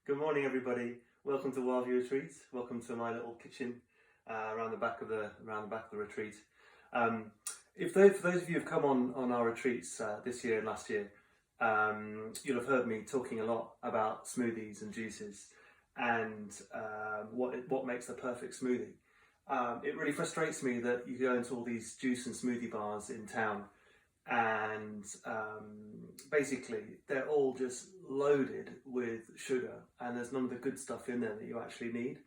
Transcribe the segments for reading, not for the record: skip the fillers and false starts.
Good morning, everybody. Welcome to Wildview Retreat. Welcome to my little kitchen around the back of the retreat. For those of you who've come on our retreats this year and last year, you'll have heard me talking a lot about smoothies and juices and what makes the perfect smoothie. It really frustrates me that you go into all these juice and smoothie bars in town and basically they're all just loaded with sugar and there's none of the good stuff in there that you actually need.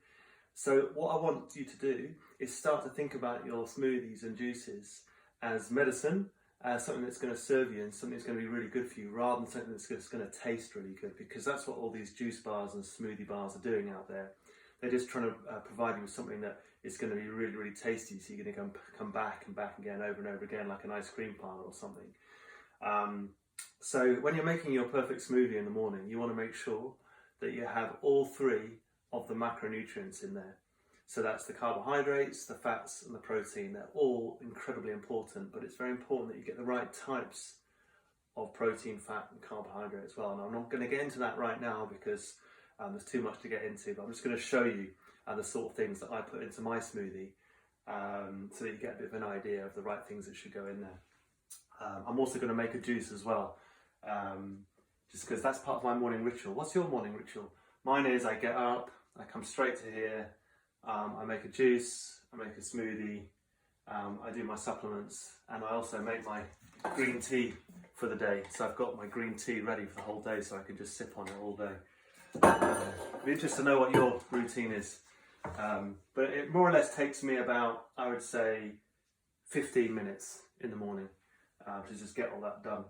So what I want you to do is start to think about your smoothies and juices as medicine, as something that's going to serve you and something that's going to be really good for you, rather than something that's just going to taste really good, because that's what all these juice bars and smoothie bars are doing out there. They're just trying to provide you with something that is going to be really, really tasty, so you're going to come back and back again over and over again, like an ice cream parlour or something. So when you're making your perfect smoothie in the morning, you want to make sure that you have all three of the macronutrients in there. So that's the carbohydrates, the fats and the protein. They're all incredibly important, but it's very important that you get the right types of protein, fat and carbohydrate as well. And I'm not going to get into that right now because there's too much to get into, but I'm just going to show you the sort of things that I put into my smoothie so that you get a bit of an idea of the right things that should go in there. I'm also going to make a juice as well, just because that's part of my morning ritual. What's your morning ritual? Mine is I get up, I come straight to here, I make a juice, I make a smoothie, I do my supplements, and I also make my green tea for the day. So I've got my green tea ready for the whole day so I can just sip on it all day. I'd be interested to know what your routine is. But it more or less takes me about, I would say, 15 minutes in the morning to just get all that done.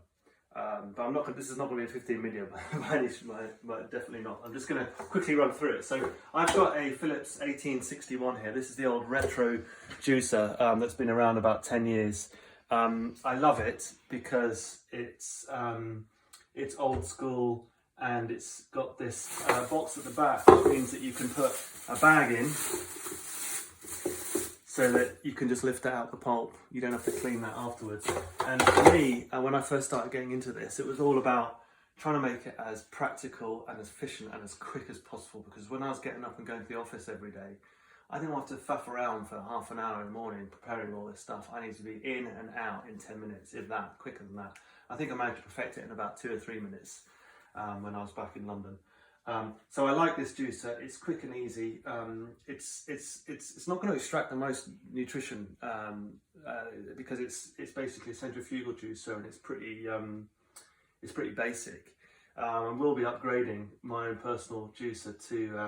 But this is not going to be a 15 video, but definitely not. I'm just going to quickly run through it. So I've got a Philips 1861 here. This is the old retro juicer that's been around about 10 years. I love it because it's old school and it's got this box at the back, which means that you can put a bag in so that you can just lift it out the pulp. You don't have to clean that afterwards. And for me, when I first started getting into this, it was all about trying to make it as practical and as efficient and as quick as possible, because when I was getting up and going to the office every day, I didn't want to faff around for half an hour in the morning preparing all this stuff. I need to be in and out in 10 minutes, if that, quicker than that. I think I managed to perfect it in about 2 or 3 minutes when I was back in London. So I like this juicer. It's quick and easy. It's not going to extract the most nutrition because it's basically a centrifugal juicer and it's pretty basic. And we'll be upgrading my own personal juicer to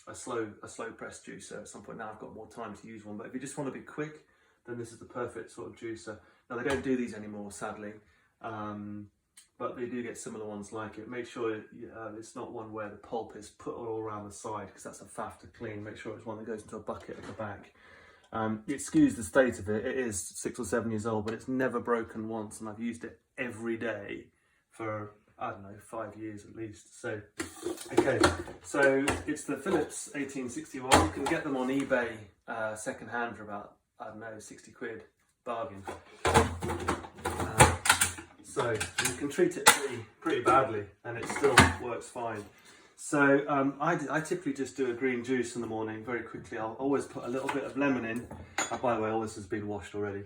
a slow press juicer at some point. Now I've got more time to use one, but if you just want to be quick, then this is the perfect sort of juicer. Now they don't do these anymore, sadly. But they do get similar ones like it. Make sure it's not one where the pulp is put all around the side, because that's a faff to clean. Make sure it's one that goes into a bucket at the back. Excuse the state of it. It is 6 or 7 years old, but it's never broken once, and I've used it every day for, I don't know, 5 years at least. So, okay, so it's the Philips 1861. You can get them on eBay second hand for about, I don't know, 60 quid, bargain. So you can treat it pretty badly and it still works fine. So I typically just do a green juice in the morning very quickly. I'll always put a little bit of lemon in. By the way, all this has been washed already.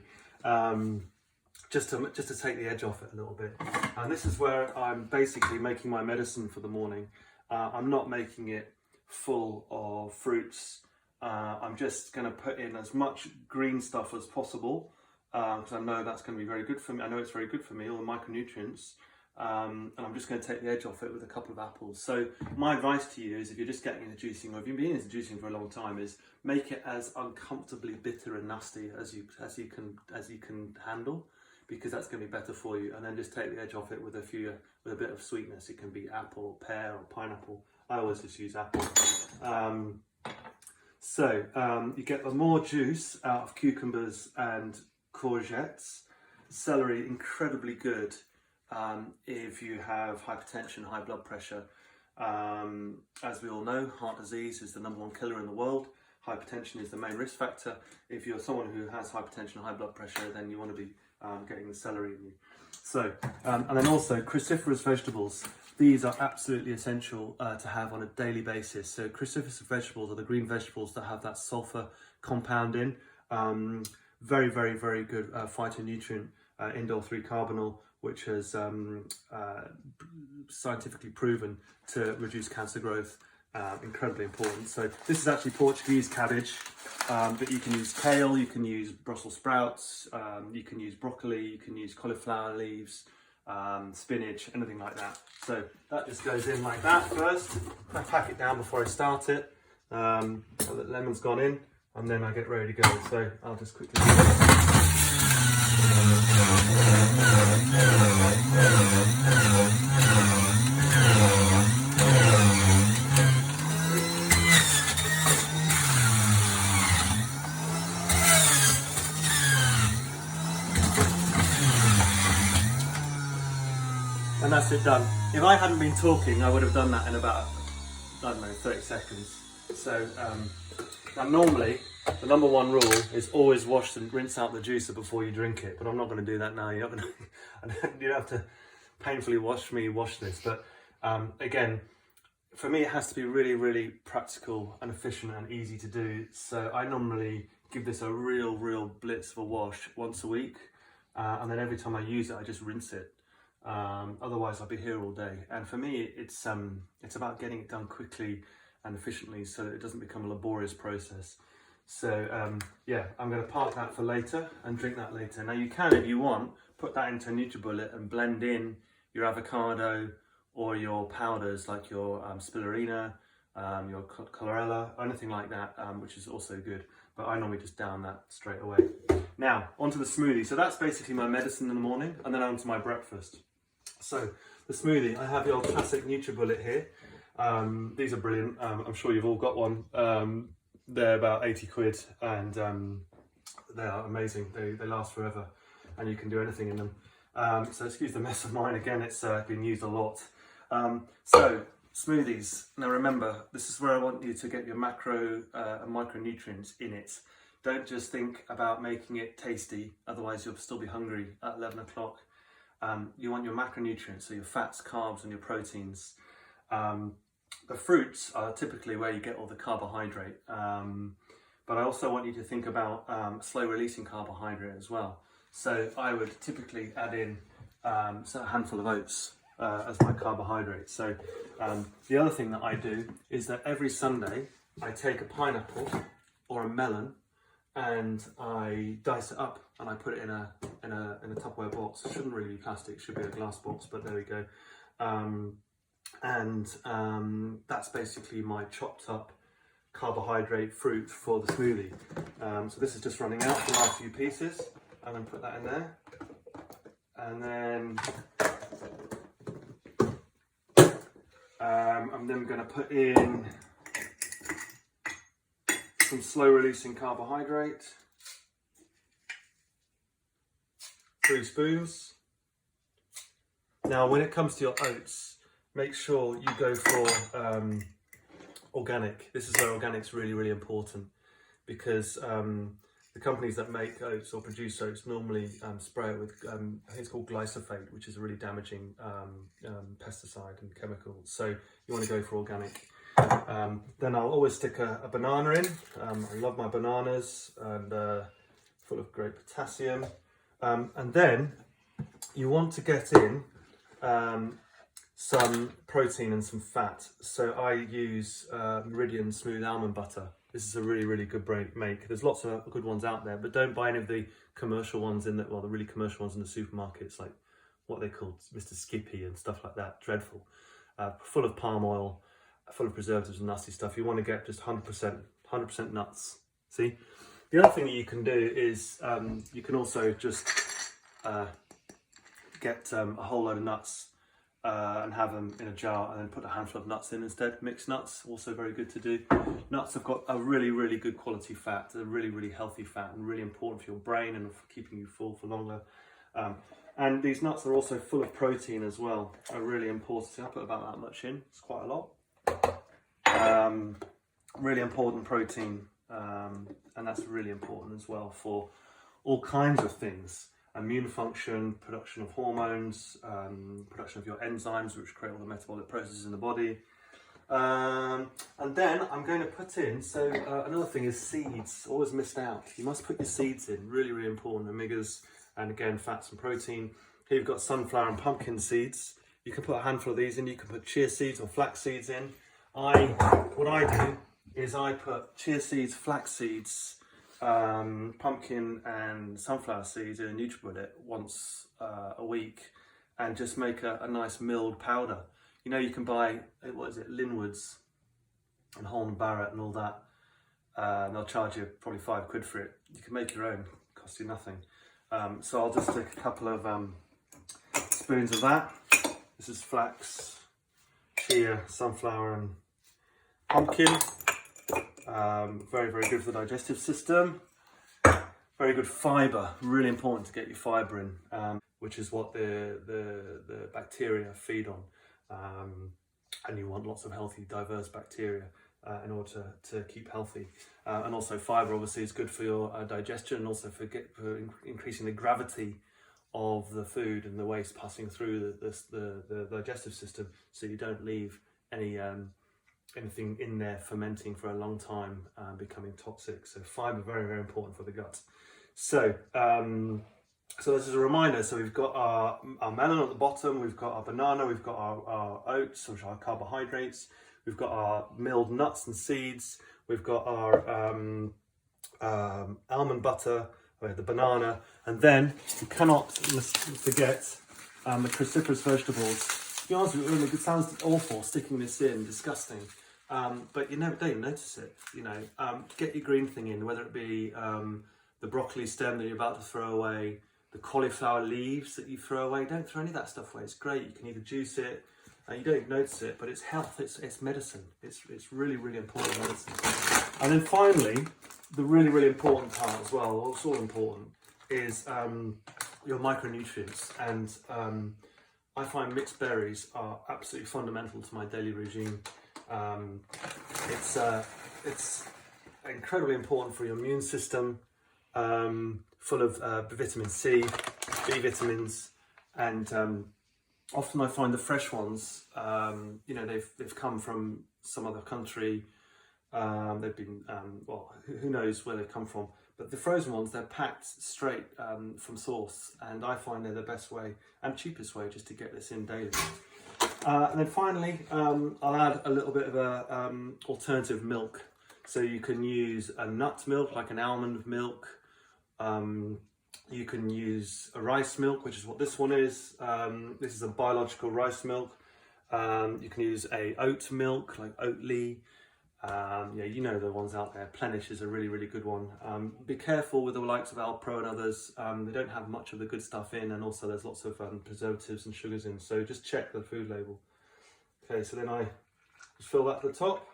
Just to take the edge off it a little bit. And this is where I'm basically making my medicine for the morning. I'm not making it full of fruits. I'm just going to put in as much green stuff as possible. Because I know that's going to be very good for me. I know it's very good for me, all the micronutrients. And I'm just going to take the edge off it with a couple of apples. So my advice to you is, if you're just getting into juicing, or if you've been into juicing for a long time, is make it as uncomfortably bitter and nasty as you can handle, because that's going to be better for you. And then just take the edge off it with a bit of sweetness. It can be apple, pear, or pineapple. I always just use apple. You get more juice out of cucumbers and courgettes. Celery, incredibly good if you have hypertension, high blood pressure. As we all know, heart disease is the #1 killer in the world. Hypertension is the main risk factor. If you're someone who has hypertension, high blood pressure, then you want to be getting the celery in you. So, and then also cruciferous vegetables. These are absolutely essential to have on a daily basis. So cruciferous vegetables are the green vegetables that have that sulfur compound in. Very, very, very good phytonutrient, indole 3-carbinol, which has scientifically proven to reduce cancer growth. Incredibly important. So this is actually Portuguese cabbage, but you can use kale, you can use Brussels sprouts, you can use broccoli, you can use cauliflower leaves, spinach, anything like that. So that just goes in like that first. I pack it down before I start it. So the lemon's gone in, and then I get ready to go. So I'll just quickly do that. And that's it done. If I hadn't been talking, I would have done that in about, I don't know, 30 seconds. So now normally the number one rule is always wash and rinse out the juicer before you drink it, but I'm not going to do that now. You're not going to, you don't have to painfully wash this. But again, for me, it has to be really, really practical and efficient and easy to do. So I normally give this a real blitz of a wash once a week, and then every time I use it, I just rinse it. Otherwise I'll be here all day. And for me, it's about getting it done quickly and efficiently so that it doesn't become a laborious process. So yeah, I'm going to park that for later and drink that later. Now you can, if you want, put that into a NutriBullet and blend in your avocado or your powders like your spirulina, your chlorella, or anything like that, which is also good. But I normally just down that straight away. Now, onto the smoothie. So that's basically my medicine in the morning, and then onto my breakfast. So the smoothie, I have the old classic NutriBullet here. These are brilliant. I'm sure you've all got one. They're about 80 quid, and they are amazing. They last forever, and you can do anything in them. So excuse the mess of mine again. It's been used a lot. So smoothies. Now remember, this is where I want you to get your macro and micronutrients in it. Don't just think about making it tasty, otherwise you'll still be hungry at 11 o'clock. You want your macronutrients, so your fats, carbs, and your proteins. The fruits are typically where you get all the carbohydrate, but I also want you to think about slow releasing carbohydrate as well. So I would typically add in a handful of oats as my carbohydrate. So the other thing that I do is that every Sunday I take a pineapple or a melon and I dice it up and I put it in a Tupperware box. It shouldn't really be plastic, it should be a glass box, but there we go. That's basically my chopped up carbohydrate fruit for the smoothie. So this is just running out, the last few pieces. I'm going to put that in there, and then I'm then going to put in some slow releasing carbohydrate, 3 spoons. Now when it comes to your oats, make sure you go for organic. This is where organic's really important, because the companies that make oats or produce oats normally spray it with, I think it's called glyphosate, which is a really damaging pesticide and chemical. So you want to go for organic. Then I'll always stick a banana in. I love my bananas, and full of great potassium. And then you want to get in some protein and some fat. So I use Meridian smooth almond butter. This is a really good make. There's lots of good ones out there, but don't buy any of the commercial ones the really commercial ones in the supermarkets, like what they call Mr. Skippy and stuff like that. Dreadful. Full of palm oil, full of preservatives and nasty stuff. You want to get just 100% nuts. See? The other thing that you can do is you can also just get a whole load of nuts and have them in a jar, and then put a handful of nuts in instead. Mixed nuts, also very good to do. Nuts have got a really good quality fat. They're really healthy fat and really important for your brain and for keeping you full for longer. And these nuts are also full of protein as well, are really important. So I put about that much in, it's quite a lot. Really important protein, and that's really important as well for all kinds of things. immune function, production of hormones, production of your enzymes, which create all the metabolic processes in the body. And then I'm going to put in, another thing is seeds, always missed out. You must put your seeds in, really, really important, omegas, and again, fats and protein. Here you've got sunflower and pumpkin seeds. You can put a handful of these in, you can put chia seeds or flax seeds in. What I do is I put chia seeds, flax seeds, pumpkin and sunflower seeds in a NutriBullet once a week, and just make a nice milled powder. You know, you can buy, what is it, Linwood's and Holman Barrett and all that, and they'll charge you probably £5 for it. You can make your own, cost you nothing. So I'll just take a couple of spoons of that. This is flax, chia, sunflower and pumpkin. Very, very good for the digestive system. Very good fibre, really important to get your fibre in, which is what the bacteria feed on. And you want lots of healthy, diverse bacteria in order to keep healthy. And also fibre obviously is good for your digestion, and also for increasing the gravity of the food and the waste passing through the digestive system, so you don't leave anything in there fermenting for a long time, becoming toxic. So fibre, very, very important for the gut. So this is a reminder. So we've got our melon at the bottom, we've got our banana, we've got our oats, which are carbohydrates, we've got our milled nuts and seeds, we've got our almond butter, the banana, and then you cannot forget the cruciferous vegetables. To be honest with you, it sounds awful sticking this in, disgusting, but you don't even notice it. You know, get your green thing in, whether it be the broccoli stem that you're about to throw away, the cauliflower leaves that you throw away. Don't throw any of that stuff away. It's great. You can either juice it, you don't even notice it, but it's health. It's medicine. It's really, really important medicine. And then finally, the really, really important part as well, it's all important, is your micronutrients. And I find mixed berries are absolutely fundamental to my daily regime. It's incredibly important for your immune system, full of vitamin C, B vitamins, and often I find the fresh ones, you know, they've come from some other country. They've been, well, who knows where they've come from, but the frozen ones, they're packed straight from source, and I find they're the best way and cheapest way just to get this in daily. And then finally, I'll add a little bit of a alternative milk. So you can use a nut milk, like an almond milk. You can use a rice milk, which is what this one is. This is a biological rice milk. You can use a oat milk, like Oatly. Yeah, you know the ones out there. Plenish is a really, really good one. Be careful with the likes of Alpro and others. They don't have much of the good stuff in, and also there's lots of preservatives and sugars in. So just check the food label. Okay, so then I just fill that to the top.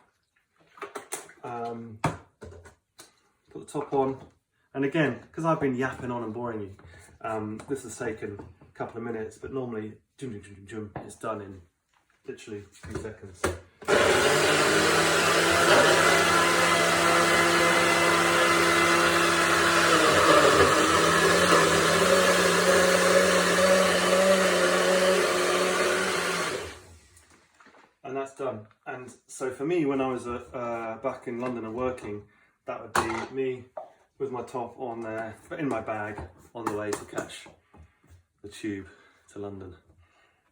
Put the top on. And again, because I've been yapping on and boring you, this has taken a couple of minutes, but normally, it's done in literally a few seconds. And that's done. And so for me, when I was back in London and working, that would be me with my top on there, in my bag, on the way to catch the tube to London.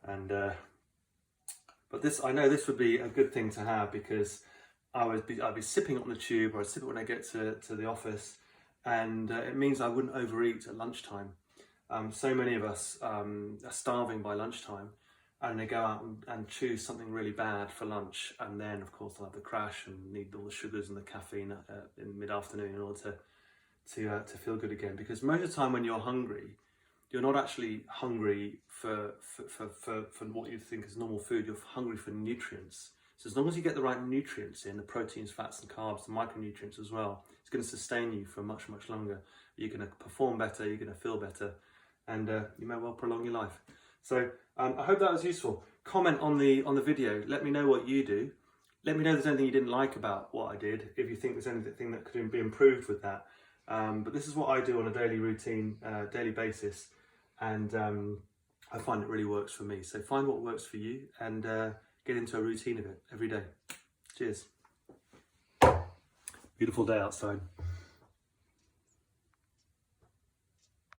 And but this, I know this would be a good thing to have, because I'd be sipping on the tube, or I'd sip it when I get to the office, and it means I wouldn't overeat at lunchtime. So many of us are starving by lunchtime, and they go out and choose something really bad for lunch, and then of course they'll have the crash and need all the sugars and the caffeine in mid-afternoon in order to feel good again. Because most of the time when you're hungry, you're not actually hungry for what you think is normal food. You're hungry for nutrients. So as long as you get the right nutrients in, the proteins, fats and carbs, the micronutrients as well, it's going to sustain you for much, much longer. You're going to perform better, you're going to feel better, and you may well prolong your life. So I hope that was useful. Comment on the video. Let me know what you do. Let me know if there's anything you didn't like about what I did, if you think there's anything that could be improved with that. But this is what I do on a daily routine, daily basis, and I find it really works for me. So find what works for you and get into a routine of it every day. Cheers. Beautiful day outside.